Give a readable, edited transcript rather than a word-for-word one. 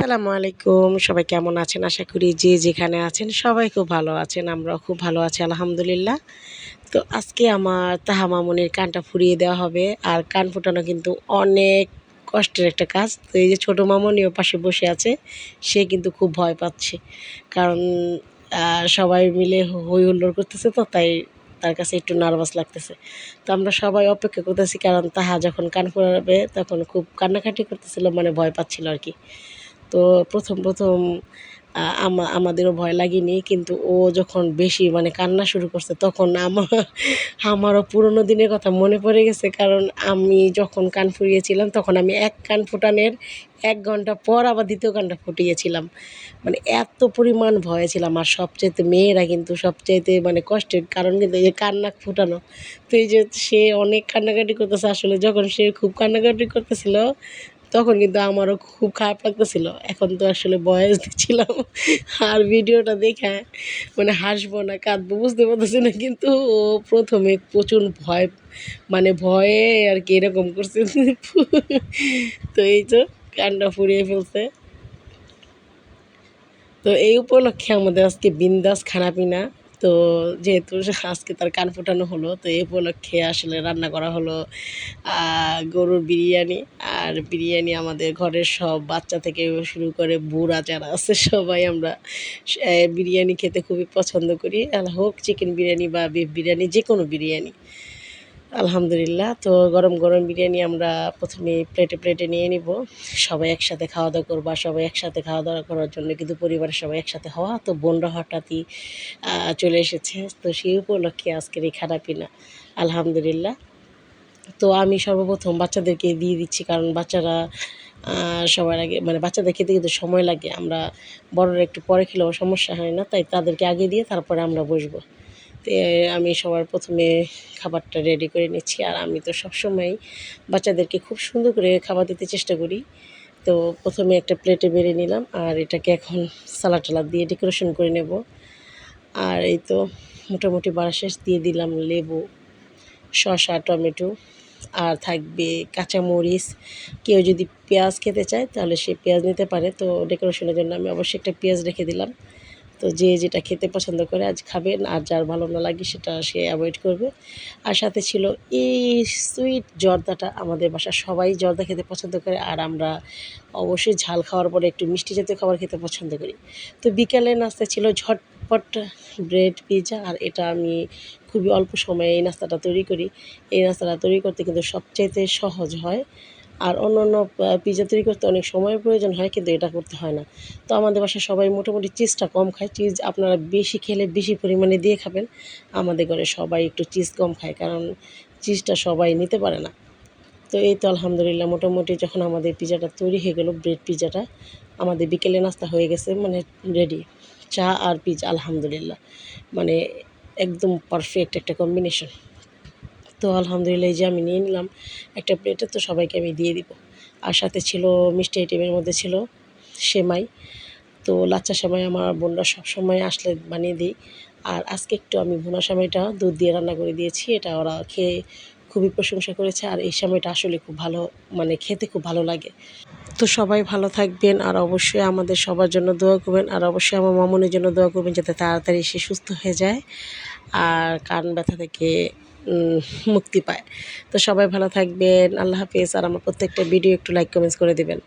আসসালামু আলাইকুম। সবাই কেমন আছেন? আশা করি যে যেখানে আছেন সবাই খুব ভালো আছেন। আমরাও খুব ভালো আছি আলহামদুলিল্লাহ। তো আজকে আমার তাহা মামুনির কানটা ফুরিয়ে দেওয়া হবে। আর কান ফোটানো কিন্তু অনেক কষ্টের একটা কাজ। তো এই যে ছোটো মামুনিও পাশে বসে আছে, সে কিন্তু খুব ভয় পাচ্ছে। কারণ সবাই মিলে হই হুল্লোড় করতেছে, তো তাই তার কাছে একটু নার্ভাস লাগতেছে। তো আমরা সবাই অপেক্ষা করতেছি, কারণ তাহা যখন কান ফোটাবে তখন খুব কান্নাকাটি করতেছিল, মানে ভয় পাচ্ছিল আর কি। তো প্রথম আমাদেরও ভয় লাগেনি, কিন্তু ও যখন বেশি মানে কান্না শুরু করছে তখন আমারও পুরোনো দিনের কথা মনে পড়ে গেছে। কারণ আমি যখন কান ফুরিয়েছিলাম তখন আমি এক কান ফোটানোর ১ ঘন্টা পর আবার দ্বিতীয় কানটা ফুটিয়েছিলাম। মানে এত পরিমাণ ভয়ে ছিলাম। আর সবচাইতে মেয়েরা কিন্তু সবচাইতে মানে কষ্টের কারণ কিন্তু এই যে কান্না ফোটানো। তো এই যে সে অনেক কান্নাকাটি করতেছে, আসলে যখন সে খুব কান্নাকাটি করতেছিল তখন কিন্তু আমারও খুব খারাপ লাগতেছিল। এখন তো আসলে ভয়েস দিচ্ছিলাম, আর ভিডিওটা দেখে মানে হাসবো না কাঁদবো বুঝতে পারতেছি না। কিন্তু ও প্রথমে প্রচুর ভয়, মানে ভয়ে আর কি এরকম করছে। তো এই তো কানটা ফুরিয়ে ফেলছে। তো এই উপলক্ষে আমাদের আজকে বিন্দাস খানাপিনা। তো যেহেতু আজকে তার কান ফোটানো হলো, তো এই উপলক্ষে আসলে রান্না করা হলো গরুর বিরিয়ানি। আর বিরিয়ানি আমাদের ঘরের সব বাচ্চা থেকে শুরু করে বুড়া যারা আছে সবাই আমরা বিরিয়ানি খেতে খুবই পছন্দ করি। আর হোক চিকেন বিরিয়ানি বা বিফ বিরিয়ানি, যে কোনো বিরিয়ানি আলহামদুলিল্লাহ। তো গরম গরম বিরিয়ানি আমরা প্রথমে প্লেটে নিয়ে নিব। সবাই একসাথে খাওয়া দাওয়া করবো। আর সবাই একসাথে খাওয়া দাওয়া করার জন্য কিন্তু পরিবারের সবাই একসাথে হওয়া, তো বোনরা হঠাৎই চলে এসেছে। তো সেই উপলক্ষে আজকের এই খানাপিনা আলহামদুলিল্লাহ। তো আমি সর্বপ্রথম বাচ্চাদেরকে দিয়ে দিচ্ছি, কারণ বাচ্চারা সবার আগে, মানে বাচ্চাদের খেতে কিন্তু সময় লাগে। আমরা বড়রা একটু পরে খেলেও সমস্যা হয় না, তাই তাদেরকে আগে দিয়ে তারপরে আমরা বসবো। তো আমি সবার প্রথমে খাবারটা রেডি করে নিচ্ছি। আর আমি তো সবসময়ই বাচ্চাদেরকে খুব সুন্দর করে খাবার দিতে চেষ্টা করি। তো প্রথমে একটা প্লেটে বেড়ে নিলাম, আর এটাকে এখন সালাদ টালাদ দিয়ে ডেকোরেশন করে নেব। আর এই তো মোটামুটি বাড়া শেষ, দিয়ে দিলাম লেবু, শসা, টমেটো, আর থাকবে কাঁচামরিচ। কেউ যদি পেঁয়াজ খেতে চায় তাহলে সে পেঁয়াজ নিতে পারে। তো ডেকোরেশনের জন্য আমি অবশ্যই একটা পেঁয়াজ রেখে দিলাম। তো যে যেটা খেতে পছন্দ করে আজ খাবেন, আর যার ভালো না লাগে সেটা সে অ্যাভয়েড করবে। আর সাথে ছিল এই সুইট জর্দাটা। আমাদের বাসার সবাই জর্দা খেতে পছন্দ করে, আর আমরা অবশ্যই ঝাল খাওয়ার পরে একটু মিষ্টি জাতীয় খাবার খেতে পছন্দ করি। তো বিকালে নাস্তা ছিল ঝটপট ব্রেড, পিৎজা। আর এটা আমি খুবই অল্প সময়ে এই নাস্তাটা তৈরি করি। এই নাস্তাটা তৈরি করতে কিন্তু সবচাইতে সহজ হয়। আর অন্যান্য পিৎজা তৈরি করতে অনেক সময়ের প্রয়োজন হয়, কিন্তু এটা করতে হয় না। তো আমাদের বাসায় সবাই মোটামুটি চিজটা কম খায়। চিজ আপনারা বেশি খেলে বেশি পরিমাণে দিয়ে খাবেন। আমাদের ঘরে সবাই একটু চিজ কম খায়, কারণ চিজটা সবাই নিতে পারে না। তো এই তো আলহামদুলিল্লাহ মোটামুটি যখন আমাদের পিৎজাটা তৈরি হয়ে গেল, ব্রেড পিৎজাটা আমাদের বিকেলে নাস্তা হয়ে গেছে, মানে রেডি। চা আর পিৎজা আলহামদুলিল্লাহ, মানে একদম পারফেক্ট একটা কম্বিনেশন। তো আলহামদুলিল্লাহ এই যে আমি নিয়ে নিলাম একটা প্লেটে, তো সবাইকে আমি দিয়ে দিব। আর সাথে ছিল মিষ্টি আইটেমের মধ্যে ছিল সেমাই। তো লাচ্চা সেমাই আমার বোনরা সবসময় আসলে বানিয়ে দিই। আর আজকে একটু আমি ভুনা সেমাইটা দুধ দিয়ে রান্না করে দিয়েছি, এটা ওরা খেয়ে খুবই প্রশংসা করেছে। আর এই সেমাইটা আসলে খুব ভালো, মানে খেতে খুব ভালো লাগে। তো সবাই ভালো থাকবেন, আর অবশ্যই আমাদের সবার জন্য দোয়া করবেন। আর অবশ্যই আমার মামুনের জন্য দোয়া করবেন, যাতে তাড়াতাড়ি সে সুস্থ হয়ে যায় আর কান ব্যথা থেকে মুক্তি পায়। তো সবাই ভালো থাকবেন, আল্লাহ হাফেজ। আর আমার প্রত্যেকটা ভিডিও একটু লাইক কমেন্টস করে দেবেন।